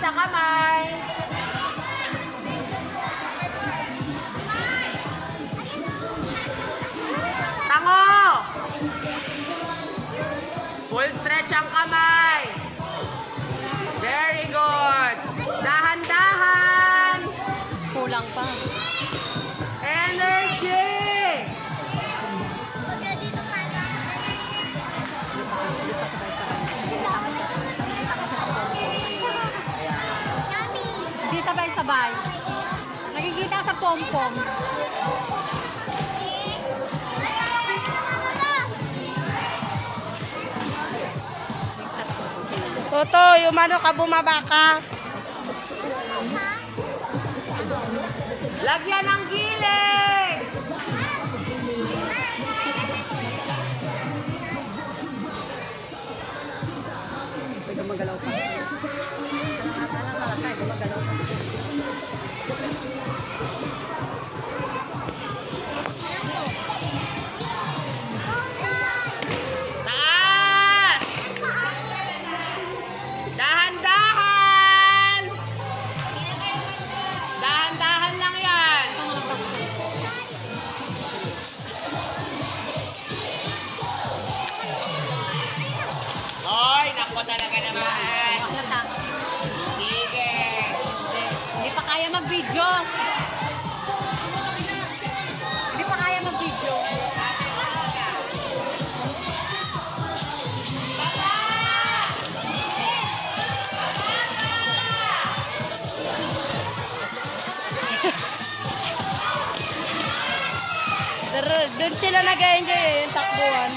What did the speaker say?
sa kamay. Tango! Full stretch ang kamay. Very good. Dahan-dahan. Kulang pa. Energy. Hindi sabay-sabay. Nakikita sa pom-pom. Toto, yung ano ka, bumaba ka. Lagyan ng gilig. Pwede magalaw pa. Taas! Dahan-dahan! Dahan-dahan lang yan. Hoy, naku talaga naman. Sige. Hindi pa kaya mag-video. Hindi pa kaya mag-video. Doon sila nag-enjoy yung takbuhan.